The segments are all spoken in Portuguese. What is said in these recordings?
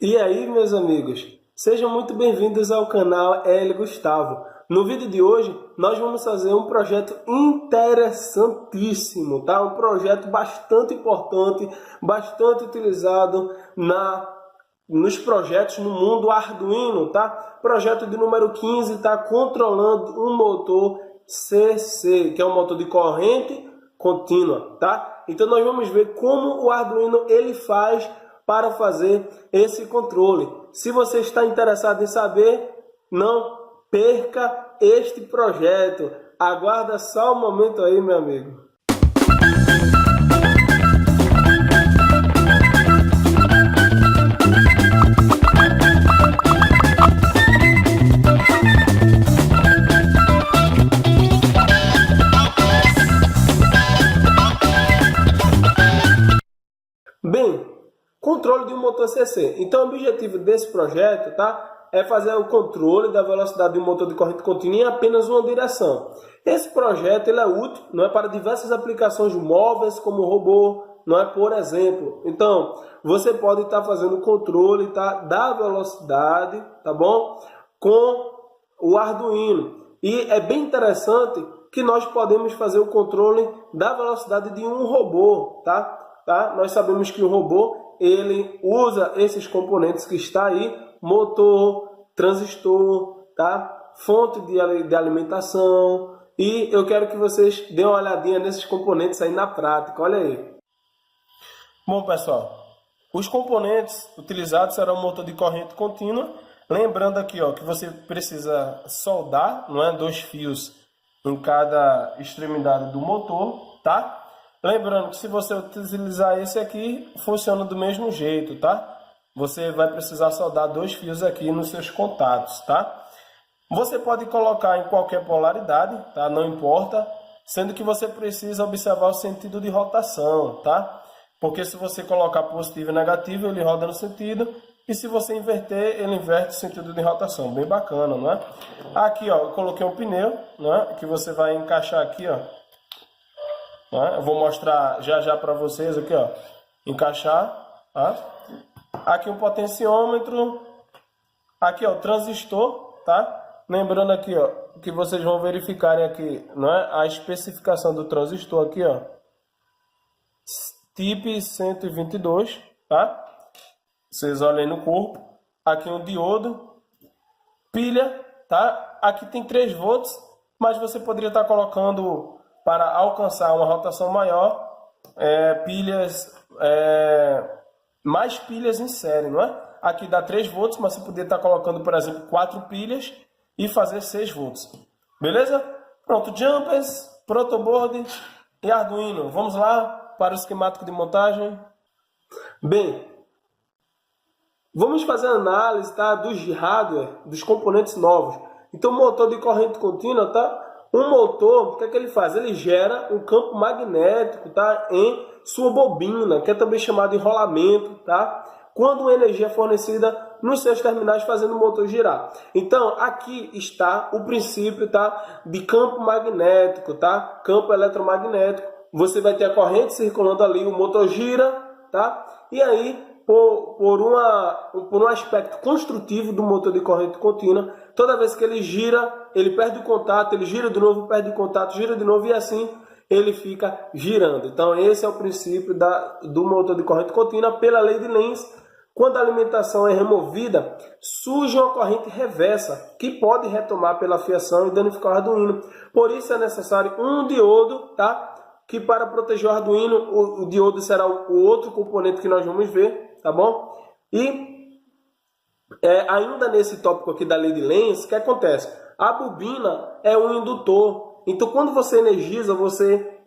E aí, meus amigos, sejam muito bem-vindos ao canal L Gustavo. No vídeo de hoje, nós vamos fazer um projeto interessantíssimo, tá? Um projeto bastante importante, bastante utilizado nos projetos no mundo Arduino, tá? Projeto de número 15, tá? Controlando um motor CC, que é um motor de corrente contínua, tá? Então nós vamos ver como o Arduino ele faz para fazer esse controle. Se você está interessado em saber, não perca este projeto. Aguarda só um momento aí, meu amigo. Bem, controle de um motor CC. Então, o objetivo desse projeto, tá, é fazer o controle da velocidade de um motor de corrente contínua em apenas uma direção. Esse projeto ele é útil, não é, para diversas aplicações móveis, como robô, não é, por exemplo. Então, você pode estar fazendo o controle, tá, da velocidade, tá bom, com o Arduino. E é bem interessante que nós podemos fazer o controle da velocidade de um robô, tá? Nós sabemos que o robô ele usa esses componentes que está aí, motor, transistor, tá? Fonte de alimentação, e eu quero que vocês deem uma olhadinha nesses componentes aí na prática, olha aí. Bom, pessoal, os componentes utilizados serão o motor de corrente contínua, lembrando aqui, ó, que você precisa soldar, não é, 2 fios em cada extremidade do motor, tá? Lembrando que se você utilizar esse aqui, funciona do mesmo jeito, tá? Você vai precisar soldar 2 fios aqui nos seus contatos, tá? Você pode colocar em qualquer polaridade, tá? Não importa, sendo que você precisa observar o sentido de rotação, tá? Porque se você colocar positivo e negativo, ele roda no sentido, e se você inverter, ele inverte o sentido de rotação. Bem bacana, não é? Aqui, ó, eu coloquei um pneu, não é? Que você vai encaixar aqui, ó. Eu vou mostrar já para vocês aqui, ó, encaixar, tá? Aqui um potenciômetro, aqui ó, o transistor, tá? Lembrando aqui, ó, que vocês vão verificarem aqui, não é, a especificação do transistor aqui, ó, TIP 122, tá? Vocês olhem no corpo, aqui um diodo, pilha, tá? Aqui tem 3 volts, mas você poderia estar colocando para alcançar uma rotação maior, mais pilhas em série, não é? Aqui dá 3 volts, mas você poderia estar colocando, por exemplo, 4 pilhas e fazer 6 volts. Beleza? Pronto, jumpers, protoboard e Arduino. Vamos lá para o esquemático de montagem. Bem, vamos fazer a análise, tá, dos hardware, dos componentes novos. Então, motor de corrente contínua, tá? Um motor, o que é que ele faz? Ele gera um campo magnético, tá, em sua bobina, que é também chamado de rolamento, tá? Quando a energia é fornecida nos seus terminais fazendo o motor girar. Então, aqui está o princípio, tá, de campo magnético, tá? Campo eletromagnético. Você vai ter a corrente circulando ali, o motor gira, tá? E aí, por um aspecto construtivo do motor de corrente contínua, toda vez que ele gira, ele perde o contato, ele gira de novo, perde o contato, gira de novo e assim ele fica girando. Então esse é o princípio do motor de corrente contínua pela lei de Lenz. Quando a alimentação é removida, surge uma corrente reversa que pode retomar pela fiação e danificar o Arduino. Por isso é necessário um diodo, tá? Que para proteger o Arduino, o diodo será o outro componente que nós vamos ver, tá bom? E ainda nesse tópico aqui da lei de Lenz, o que acontece? A bobina é um indutor. Então, quando você energiza, você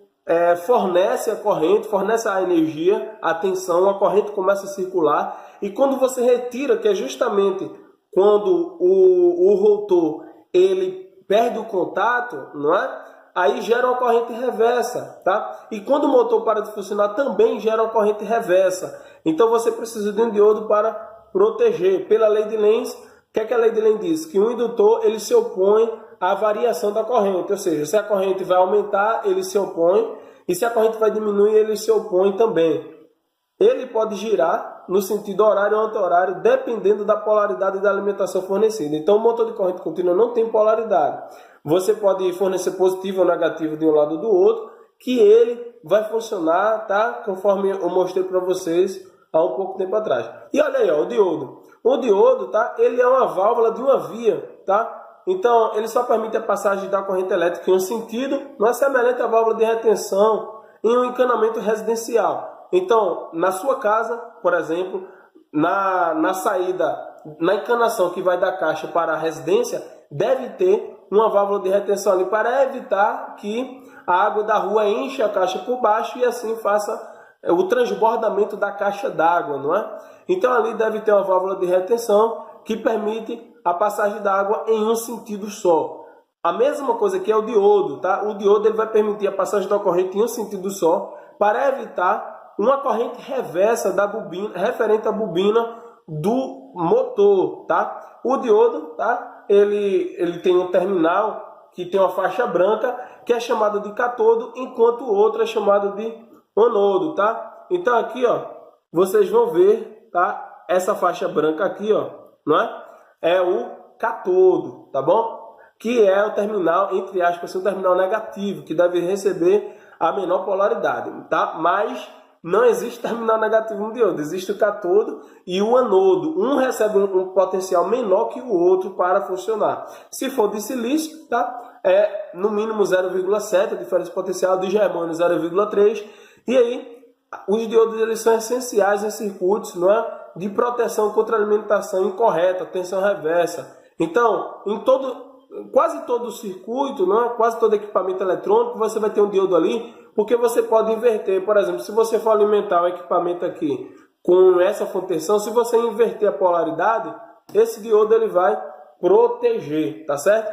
fornece a corrente, fornece a energia, a tensão, a corrente começa a circular. E quando você retira, que é justamente quando o rotor ele perde o contato, não é? Aí gera uma corrente reversa, tá? E quando o motor para de funcionar, também gera uma corrente reversa. Então você precisa de um diodo para proteger. Pela lei de Lenz, o que é que a lei de Lenz diz? Que um indutor ele se opõe à variação da corrente. Ou seja, se a corrente vai aumentar, ele se opõe. E se a corrente vai diminuir, ele se opõe também. Ele pode girar, tá? No sentido horário ou anti-horário, dependendo da polaridade da alimentação fornecida. Então, o motor de corrente contínua não tem polaridade. Você pode fornecer positivo ou negativo de um lado ou do outro, que ele vai funcionar, tá? Conforme eu mostrei para vocês há um pouco tempo atrás. E olha aí, ó, o diodo. O diodo, tá? Ele é uma válvula de uma via, tá? Então, ele só permite a passagem da corrente elétrica em um sentido, não é semelhante à válvula de retenção em um encanamento residencial. Então, na sua casa, por exemplo, na saída, na encanação que vai da caixa para a residência, deve ter uma válvula de retenção ali para evitar que a água da rua enche a caixa por baixo e assim faça o transbordamento da caixa d'água, não é? Então, ali deve ter uma válvula de retenção que permite a passagem da água em um sentido só. A mesma coisa que é o diodo, tá? O diodo ele vai permitir a passagem da corrente em um sentido só para evitar uma corrente reversa da bobina, referente à bobina do motor, tá? O diodo, tá? Ele tem um terminal que tem uma faixa branca que é chamado de catodo, enquanto o outro é chamado de anodo, tá? Então aqui, ó, vocês vão ver, tá? Essa faixa branca aqui, ó, não é? É o catodo, tá bom? Que é o terminal, entre aspas, o terminal negativo, que deve receber a menor polaridade, tá? Mas não existe terminal negativo no diodo, existe o catodo e o anodo. Um recebe um potencial menor que o outro para funcionar. Se for de silício, tá? É no mínimo 0,7, a diferença potencial, de germânio 0,3. E aí, os diodos eles são essenciais em circuitos, não é? De proteção contra alimentação incorreta, tensão reversa. Então, quase todo o circuito, não é? Quase todo equipamento eletrônico, você vai ter um diodo ali, porque você pode inverter. Por exemplo, se você for alimentar o equipamento aqui com essa fonte de tensão, se você inverter a polaridade, esse diodo ele vai proteger, tá certo?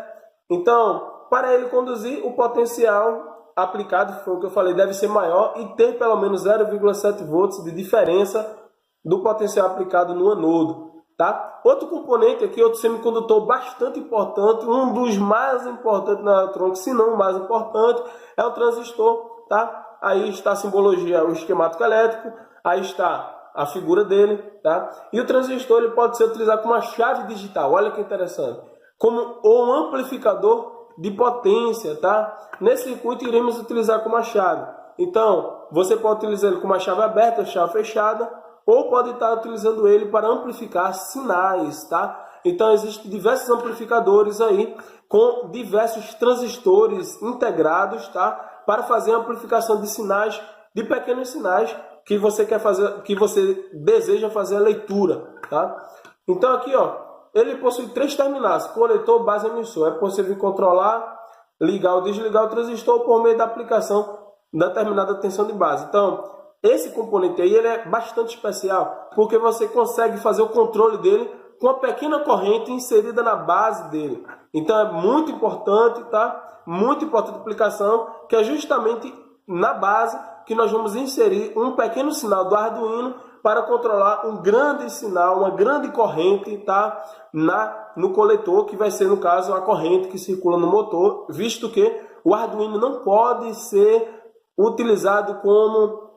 Então, para ele conduzir, o potencial aplicado, foi o que eu falei, deve ser maior e ter pelo menos 0,7 volts de diferença do potencial aplicado no anodo, tá? Outro componente aqui, outro semicondutor bastante importante, um dos mais importantes na eletrônica, se não o mais importante, é o transistor, tá? Aí está a simbologia, o esquemático elétrico, aí está a figura dele, tá? E o transistor ele pode ser utilizado como uma chave digital, olha que interessante, como um amplificador de potência, tá? Nesse circuito iremos utilizar como uma chave. Então, você pode utilizar ele com uma chave aberta, chave fechada, ou pode estar utilizando ele para amplificar sinais, tá? Então, existem diversos amplificadores aí, com diversos transistores integrados, tá? Para fazer a amplificação de sinais, de pequenos sinais, que você quer fazer, que você deseja fazer a leitura, tá? Então, aqui, ó, ele possui 3 terminais, coletor, base e emissor. É possível controlar, ligar ou desligar o transistor por meio da aplicação da determinada tensão de base. Então, esse componente aí ele é bastante especial, porque você consegue fazer o controle dele com a pequena corrente inserida na base dele. Então é muito importante, tá? Muito importante a aplicação, que é justamente na base que nós vamos inserir um pequeno sinal do Arduino para controlar um grande sinal, uma grande corrente, tá? No coletor, que vai ser, no caso, a corrente que circula no motor, visto que o Arduino não pode ser utilizado como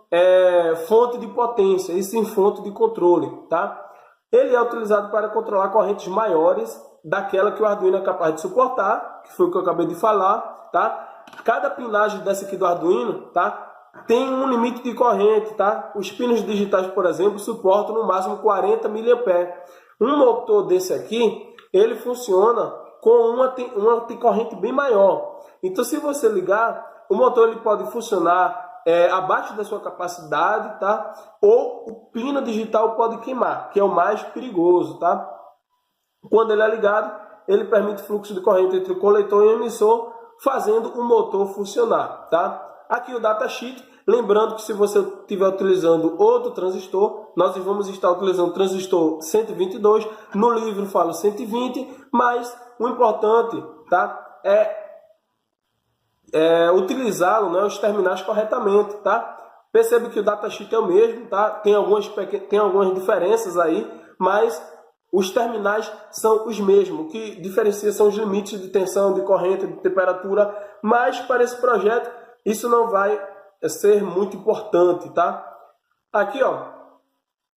fonte de potência, e sim fonte de controle, tá? Ele é utilizado para controlar correntes maiores daquela que o Arduino é capaz de suportar, que foi o que eu acabei de falar, tá? Cada pinagem dessa aqui do Arduino, tá? Tem um limite de corrente, tá? Os pinos digitais, por exemplo, suportam no máximo 40 mA. Um motor desse aqui, ele funciona com uma corrente bem maior. Então, se você ligar, o motor ele pode funcionar abaixo da sua capacidade, tá? Ou o pino digital pode queimar, que é o mais perigoso, tá? Quando ele é ligado, ele permite fluxo de corrente entre o coletor e o emissor, fazendo o motor funcionar, tá? Aqui o datasheet, lembrando que se você estiver utilizando outro transistor, nós vamos estar utilizando o transistor 122, no livro falo 120, mas o importante, tá? Utilizá-lo, né, os terminais corretamente, tá? Percebe que o datasheet é o mesmo, tá? Tem algumas diferenças aí, mas os terminais são os mesmos. O que diferencia são os limites de tensão, de corrente, de temperatura, mas para esse projeto isso não vai ser muito importante, tá? Aqui, ó,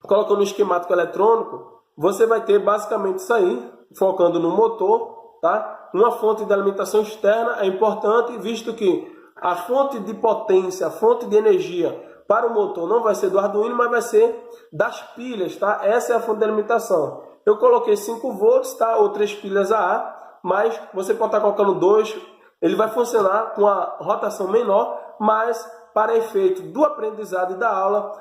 colocando um esquemático eletrônico, você vai ter basicamente isso aí, focando no motor, tá? Uma fonte de alimentação externa é importante, visto que a fonte de potência, a fonte de energia para o motor não vai ser do Arduino, mas vai ser das pilhas, tá? Essa é a fonte de alimentação. Eu coloquei 5 volts, tá? Ou 3 pilhas AA, mas você pode estar colocando 2, ele vai funcionar com a rotação menor, mas para efeito do aprendizado e da aula,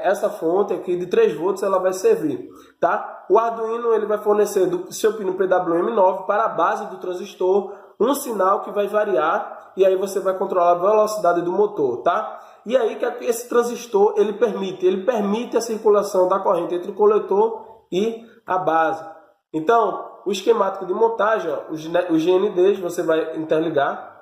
essa fonte aqui de 3 volts ela vai servir, tá? O Arduino ele vai fornecer do seu pino PWM9 para a base do transistor um sinal que vai variar e aí você vai controlar a velocidade do motor, tá? E aí que esse transistor ele permite a circulação da corrente entre o coletor e a base. Então, o esquemático de montagem, ó, os GNDs, você vai interligar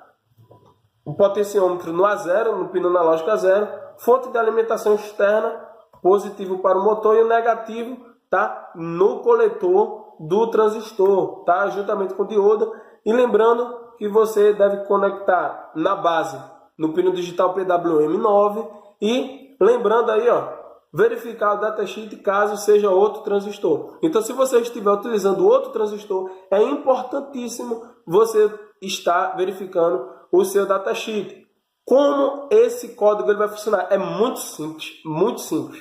o potenciômetro no A0, no pino analógico A0, fonte de alimentação externa, positivo para o motor e o negativo tá no coletor do transistor, tá? Juntamente com o diodo. E lembrando que você deve conectar na base no pino digital PWM9 e lembrando aí, ó, verificar o datasheet caso seja outro transistor. Então, se você estiver utilizando outro transistor, é importantíssimo você estar verificando o seu datasheet. Como esse código ele vai funcionar? É muito simples, muito simples.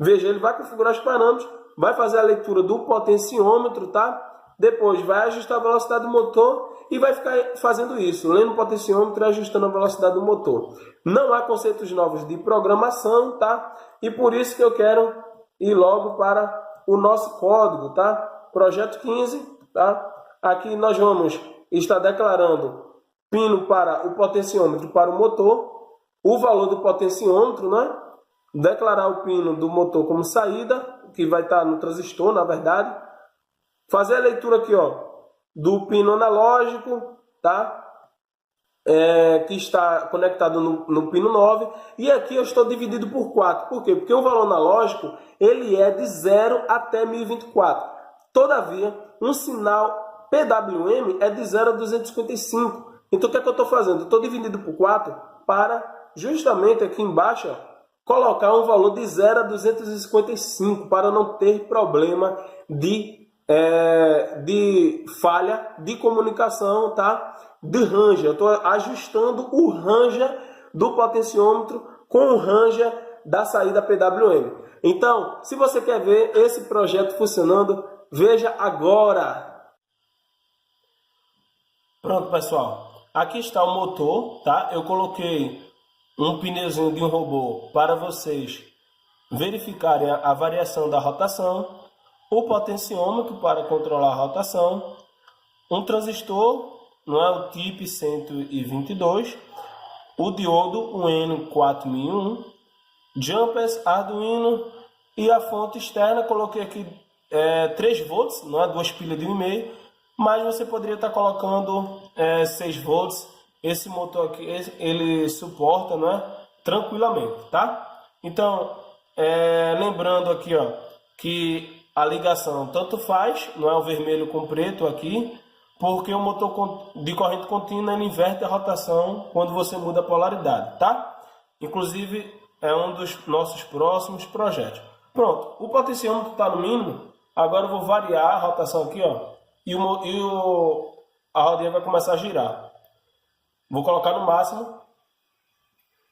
Veja, ele vai configurar os parâmetros, vai fazer a leitura do potenciômetro, tá? Depois vai ajustar a velocidade do motor e vai ficar fazendo isso, lendo o potenciômetro e ajustando a velocidade do motor. Não há conceitos novos de programação, tá? E por isso que eu quero ir logo para o nosso código, tá? Projeto 15, tá? Aqui nós vamos estar declarando pino para o potenciômetro para o motor, o valor do potenciômetro, né? Declarar o pino do motor como saída, que vai estar no transistor, na verdade. Fazer a leitura aqui, ó, do pino analógico, tá? Que está conectado no pino 9. E aqui eu estou dividido por 4. Por quê? Porque o valor analógico ele é de 0 até 1024. Todavia, um sinal PWM é de 0 a 255. Então, o que é que eu estou fazendo? Eu estou dividido por 4 para, justamente aqui embaixo, ó, colocar um valor de 0 a 255 para não ter problema de falha de comunicação, tá? De ranger. Eu estou ajustando o ranger do potenciômetro com o ranger da saída PWM. Então, se você quer ver esse projeto funcionando, veja agora. Pronto, pessoal. Aqui está o motor, tá? Eu coloquei um pneuzinho de um robô para vocês verificarem a variação da rotação, o potenciômetro para controlar a rotação, um transistor, não é, o TIP 122, o diodo, o N4001, jumpers, Arduino e a fonte externa, coloquei aqui 3 volts, não é, 2 pilhas de 1,5, mas você poderia estar colocando 6 volts. Esse motor aqui, ele suporta, não é, tranquilamente, tá? Então, lembrando aqui, ó, que a ligação tanto faz, não é, o vermelho com preto aqui, porque o motor de corrente contínua ele inverte a rotação quando você muda a polaridade, tá? Inclusive, é um dos nossos próximos projetos. Pronto, o potenciômetro está no mínimo, agora eu vou variar a rotação aqui, ó, e a rodinha vai começar a girar. Vou colocar no máximo.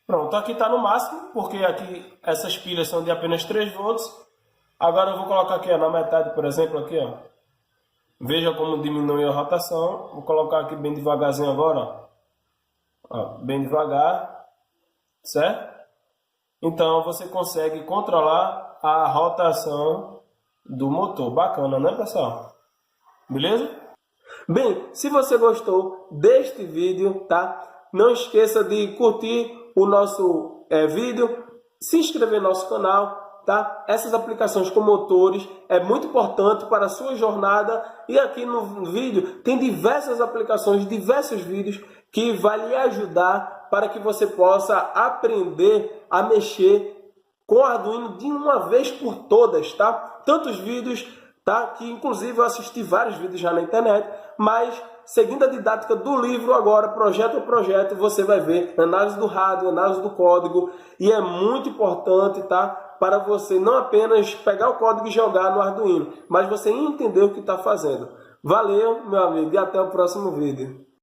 Pronto, aqui está no máximo, porque aqui essas pilhas são de apenas 3 volts. Agora eu vou colocar aqui, ó, na metade, por exemplo, aqui, ó. Veja como diminui a rotação. Vou colocar aqui bem devagarzinho agora, ó, bem devagar, certo? Então você consegue controlar a rotação do motor. Bacana, né, pessoal? Beleza? Bem, se você gostou deste vídeo, tá? Não esqueça de curtir o nosso vídeo, se inscrever no nosso canal. Tá? Essas aplicações com motores é muito importante para a sua jornada e aqui no vídeo tem diversas aplicações, diversos vídeos que vai lhe ajudar para que você possa aprender a mexer com o Arduino de uma vez por todas, tá? Tantos vídeos, tá? Que inclusive eu assisti vários vídeos já na internet, mas seguindo a didática do livro agora, projeto a projeto, você vai ver análise do rádio, análise do código e é muito importante, tá? para você não apenas pegar o código e jogar no Arduino, mas você entender o que está fazendo. Valeu, meu amigo, e até o próximo vídeo.